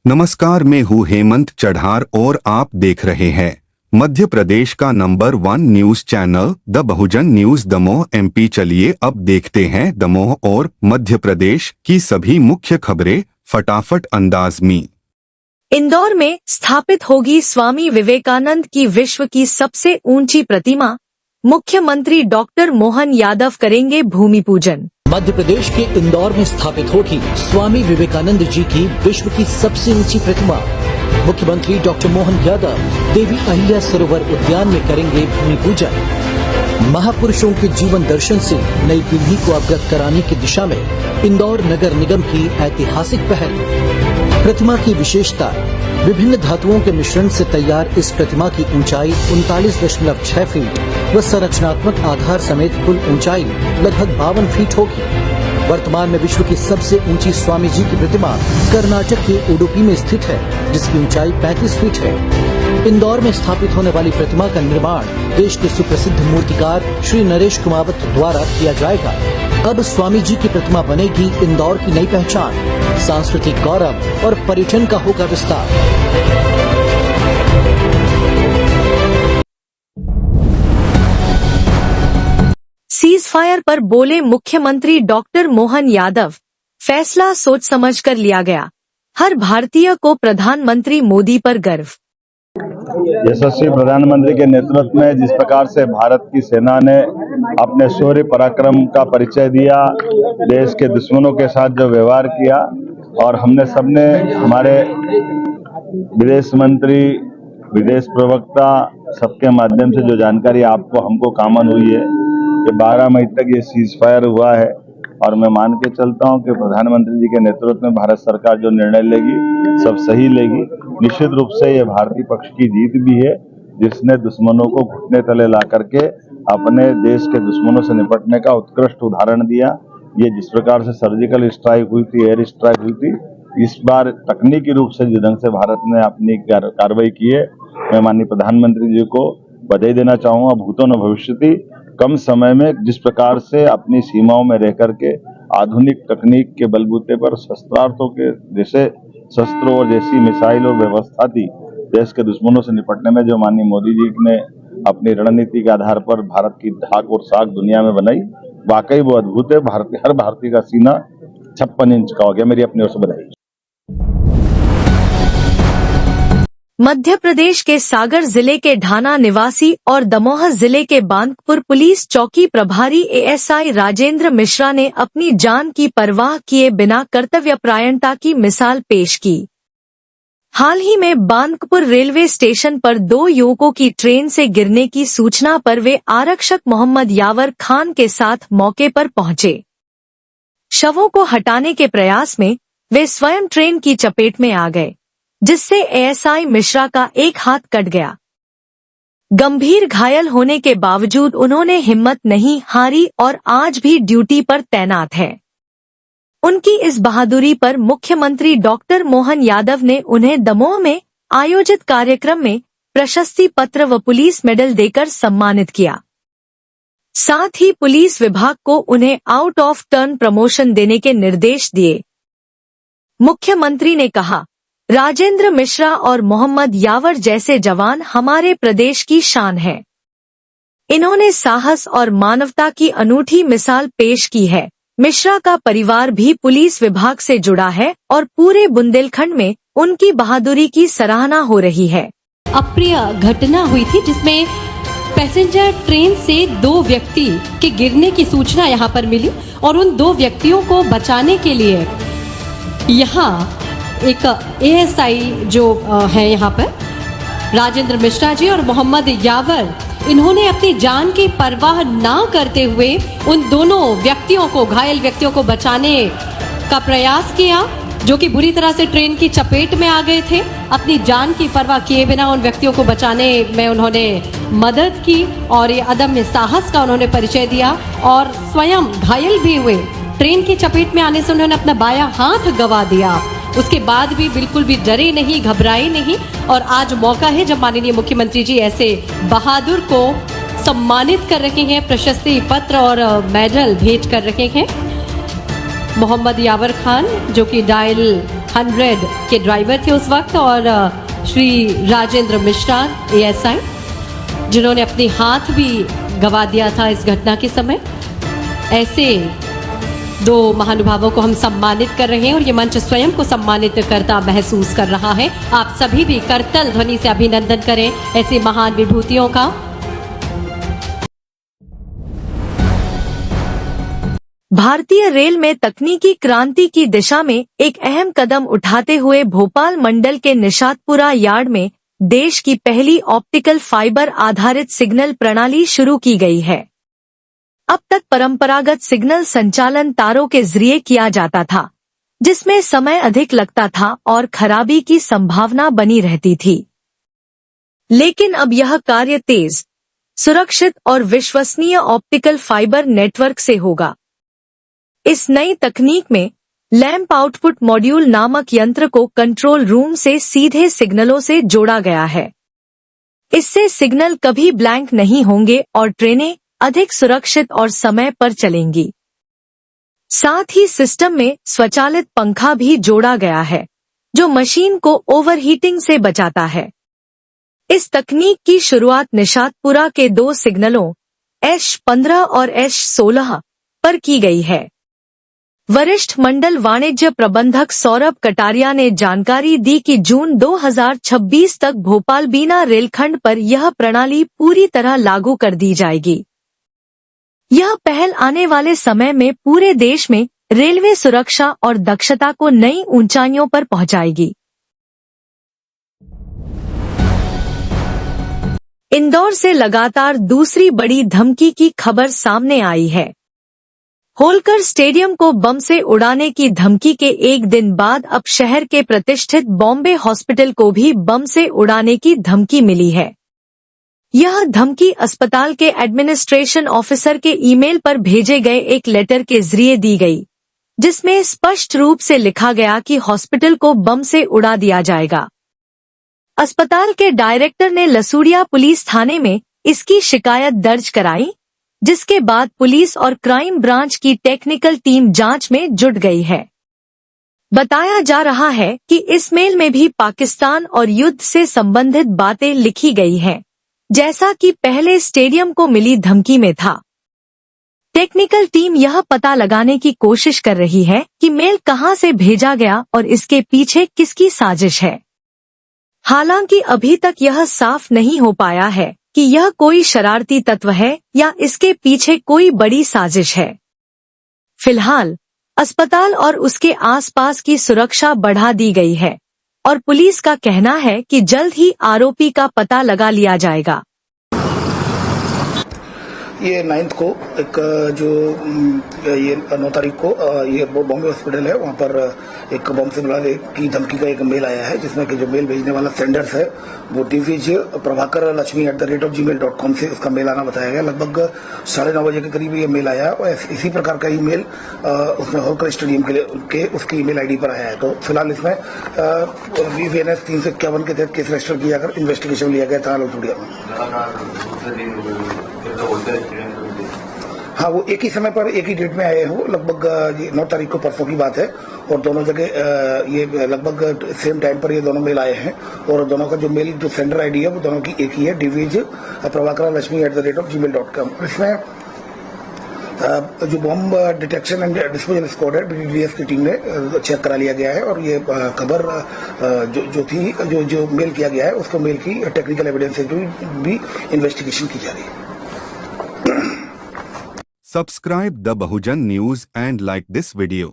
नमस्कार, मैं हूँ हेमंत चढ़ार और आप देख रहे हैं मध्य प्रदेश का number 1 news channel the Bahujan news Damoh MP। चलिए अब देखते हैं दमोह और मध्य प्रदेश की सभी मुख्य खबरें फटाफट अंदाज में। इंदौर में स्थापित होगी स्वामी विवेकानंद की विश्व की सबसे ऊंची प्रतिमा। मुख्यमंत्री डॉक्टर मोहन यादव करेंगे भूमि पूजन। मध्य प्रदेश के इंदौर में स्थापित होगी स्वामी विवेकानंद जी की विश्व की सबसे ऊंची प्रतिमा। मुख्यमंत्री डॉक्टर मोहन यादव देवी अहिल्या सरोवर उद्यान में करेंगे भूमि पूजन। महापुरुषों के जीवन दर्शन से नई पीढ़ी को अवगत कराने की दिशा में इंदौर नगर निगम की ऐतिहासिक पहल। प्रतिमा की विशेषता, विभिन्न धातुओं के मिश्रण से तैयार इस प्रतिमा की ऊंचाई 39.6 फीट व संरचनात्मक आधार समेत कुल ऊंचाई लगभग 52 फीट होगी। वर्तमान में विश्व की सबसे ऊंची स्वामी जी की प्रतिमा कर्नाटक के उडुपी में स्थित है, जिसकी ऊंचाई 35 फीट है। इंदौर में स्थापित होने वाली प्रतिमा का निर्माण देश के सुप्रसिद्ध मूर्तिकार श्री नरेश कुमावत द्वारा किया जाएगा। अब स्वामी जी की प्रतिमा बनेगी इंदौर की नई पहचान, सांस्कृतिक गौरव और पर्यटन का होगा विस्तार। सीजफायर पर बोले मुख्यमंत्री डॉक्टर मोहन यादव, फैसला सोच समझकर लिया गया। हर भारतीय को प्रधानमंत्री मोदी पर गर्व। यशस्वी प्रधानमंत्री के नेतृत्व में जिस प्रकार से भारत की सेना ने अपने शौर्य पराक्रम का परिचय दिया, देश के दुश्मनों के साथ जो व्यवहार किया, और हमने सबने, हमारे विदेश मंत्री, विदेश प्रवक्ता, सबके माध्यम से जो जानकारी आपको हमको कामन हुई है कि 12 मई तक ये सीज फायर हुआ है, और मैं मान के चलता हूं कि प्रधानमंत्री जी के नेतृत्व में भारत सरकार जो निर्णय लेगी सब सही लेगी। निश्चित रूप से ये भारतीय पक्ष की जीत भी है, जिसने दुश्मनों को घुटने तले ला करके अपने देश के दुश्मनों से निपटने का उत्कृष्ट उदाहरण दिया। ये जिस प्रकार से सर्जिकल स्ट्राइक हुई थी, एयर स्ट्राइक हुई थी, इस बार तकनीकी रूप से जिस ढंग से भारत ने अपनी कार्रवाई की है, मैं माननीय प्रधानमंत्री जी को बधाई देना चाहूंगा। भूतो न भविष्यति, कम समय में जिस प्रकार से अपनी सीमाओं में रह करके आधुनिक तकनीक के बलबूते पर शस्त्रार्थों के जैसे शस्त्रों और जैसी मिसाइल और व्यवस्था थी, देश के दुश्मनों से निपटने में जो माननीय मोदी जी ने अपनी रणनीति के आधार पर भारत की धाक और साख दुनिया में बनाई, वाकई वो अद्भुत है। हर भारतीय का सीना 56 इंच का हो गया। मेरी अपनी ओर से बधाई। मध्य प्रदेश के सागर जिले के ढाना निवासी और दमोह जिले के बांकपुर पुलिस चौकी प्रभारी ASI राजेंद्र मिश्रा ने अपनी जान की परवाह किए बिना कर्तव्यपरायणता की मिसाल पेश की। हाल ही में बांकपुर रेलवे स्टेशन पर 2 युवकों की ट्रेन से गिरने की सूचना पर वे आरक्षक मोहम्मद यावर खान के साथ मौके पर पहुंचे। शवों को हटाने के प्रयास में वे स्वयं ट्रेन की चपेट में आ गए, जिससे ASI मिश्रा का एक हाथ कट गया। गंभीर घायल होने के बावजूद उन्होंने हिम्मत नहीं हारी और आज भी ड्यूटी पर तैनात है। उनकी इस बहादुरी पर मुख्यमंत्री डॉक्टर मोहन यादव ने उन्हें दमोह में आयोजित कार्यक्रम में प्रशस्ति पत्र व पुलिस मेडल देकर सम्मानित किया। साथ ही पुलिस विभाग को उन्हें आउट ऑफ टर्न प्रमोशन देने के निर्देश दिए। मुख्यमंत्री ने कहा, राजेंद्र मिश्रा और मोहम्मद यावर जैसे जवान हमारे प्रदेश की शान है। इन्होंने साहस और मानवता की अनूठी मिसाल पेश की है। मिश्रा का परिवार भी पुलिस विभाग से जुड़ा है और पूरे बुंदेलखंड में उनकी बहादुरी की सराहना हो रही है। अप्रिय घटना हुई थी जिसमें पैसेंजर ट्रेन से 2 व्यक्ति के गिरने की सूचना यहाँ पर मिली और उन 2 व्यक्तियों को बचाने के लिए यहाँ एक ASI जो है यहाँ पर राजेंद्र मिश्रा जी और मोहम्मद यावर, इन्होंने अपनी जान की परवाह ना करते हुए उन दोनों व्यक्तियों को, घायल व्यक्तियों को बचाने का प्रयास किया, जो कि बुरी तरह से ट्रेन की चपेट में आ गए थे। अपनी जान की परवाह किए बिना उन व्यक्तियों को बचाने में उन्होंने मदद की और ये अदम्य साहस का उन्होंने परिचय दिया और स्वयं घायल भी हुए। ट्रेन की चपेट में आने से उन्होंने अपना बायां हाथ गंवा दिया। उसके बाद भी बिल्कुल भी डरे नहीं, घबराए नहीं और आज मौका है जब माननीय मुख्यमंत्री जी ऐसे बहादुर को सम्मानित कर रहे हैं, प्रशस्ति पत्र और मेडल भेंट कर रहे हैं। मोहम्मद यावर खान जो कि डायल 100 के ड्राइवर थे उस वक्त, और श्री राजेंद्र मिश्रा ASI, जिन्होंने अपने हाथ भी गंवा दिया था इस घटना के समय। ऐसे दो महानुभावों को हम सम्मानित कर रहे हैं और ये मंच स्वयं को सम्मानित करता महसूस कर रहा है। आप सभी भी करतल ध्वनि से अभिनंदन करें ऐसे महान विभूतियों का। भारतीय रेल में तकनीकी क्रांति की दिशा में एक अहम कदम उठाते हुए भोपाल मंडल के निशातपुरा यार्ड में देश की पहली ऑप्टिकल फाइबर आधारित सिग्नल प्रणाली शुरू की गई है। अब तक परंपरागत सिग्नल संचालन तारों के जरिए किया जाता था, जिसमें समय अधिक लगता था और खराबी की संभावना बनी रहती थी। लेकिन अब यह कार्य तेज, सुरक्षित और विश्वसनीय ऑप्टिकल फाइबर नेटवर्क से होगा। इस नई तकनीक में लैंप आउटपुट मॉड्यूल नामक यंत्र को कंट्रोल रूम से सीधे सिग्नलों से जोड़ा गया है। इससे सिग्नल कभी ब्लैंक नहीं होंगे और ट्रेनें अधिक सुरक्षित और समय पर चलेंगी। साथ ही सिस्टम में स्वचालित पंखा भी जोड़ा गया है, जो मशीन को ओवरहीटिंग से बचाता है। इस तकनीक की शुरुआत निशातपुरा के 2 सिग्नलों H15 और H16 पर की गई है। वरिष्ठ मंडल वाणिज्य प्रबंधक सौरभ कटारिया ने जानकारी दी कि जून 2026 तक भोपाल बीना रेलखंड पर यह प्रणाली पूरी तरह लागू कर दी जाएगी। यह पहल आने वाले समय में पूरे देश में रेलवे सुरक्षा और दक्षता को नई ऊंचाइयों पर पहुंचाएगी। इंदौर से लगातार दूसरी बड़ी धमकी की खबर सामने आई है। होलकर स्टेडियम को बम से उड़ाने की धमकी के एक दिन बाद अब शहर के प्रतिष्ठित बॉम्बे हॉस्पिटल को भी बम से उड़ाने की धमकी मिली है। यह धमकी अस्पताल के एडमिनिस्ट्रेशन ऑफिसर के ईमेल पर भेजे गए एक लेटर के जरिए दी गई, जिसमें स्पष्ट रूप से लिखा गया कि हॉस्पिटल को बम से उड़ा दिया जाएगा। अस्पताल के डायरेक्टर ने लसूड़िया पुलिस थाने में इसकी शिकायत दर्ज कराई, जिसके बाद पुलिस और क्राइम ब्रांच की टेक्निकल टीम जांच में जुट गई है। बताया जा रहा है कि इस मेल में भी पाकिस्तान और युद्ध से संबंधित बातें लिखी गई हैं, जैसा कि पहले स्टेडियम को मिली धमकी में था। टेक्निकल टीम यह पता लगाने की कोशिश कर रही है कि मेल कहां से भेजा गया और इसके पीछे किसकी साजिश है। हालांकि अभी तक यह साफ नहीं हो पाया है कि यह कोई शरारती तत्व है या इसके पीछे कोई बड़ी साजिश है। फिलहाल अस्पताल और उसके आसपास की सुरक्षा बढ़ा दी गई है और पुलिस का कहना है कि जल्द ही आरोपी का पता लगा लिया जाएगा। ये 9 को एक जो ये 9 तारीख को ये बॉम्बे हॉस्पिटल है, वहाँ पर एक बम से हमले की धमकी का एक मेल आया है, जिसमें कि जो मेल भेजने वाला सेंडर्स है वो दिव्यज प्रभाकर लक्ष्मी @gmail.com से उसका मेल आना बताया गया। लगभग 9:30 बजे के करीब ये मेल आया और इसी प्रकार का ही मेल उसमें होलकर स्टेडियम के उसकी ईमेल आईडी पर आया है। तो फिलहाल इसमें BVNS 351 के तहत केस रजिस्टर किया कर इन्वेस्टिगेशन लिया गया था लसूड़िया में। हाँ, वो एक ही समय पर एक ही डेट में आए हैं। वो लगभग 9 तारीख को परसों की बात है और दोनों जगह ये लगभग सेम टाइम पर ये दोनों मेल आए हैं और दोनों का जो मेल जो सेंडर आईडी है वो दोनों की एक ही है, दिव्यज प्रभाकर लक्ष्मी @gmail.com। इसमें जो bomb detection and disposal squad है BDDS की टीम ने चेक करा लिया गया है और ये खबर जो थी जो मेल किया गया है उसको मेल की टेक्निकल एविडेंस से भी इन्वेस्टिगेशन की जा रही है। Subscribe the Bahujan News and like this video.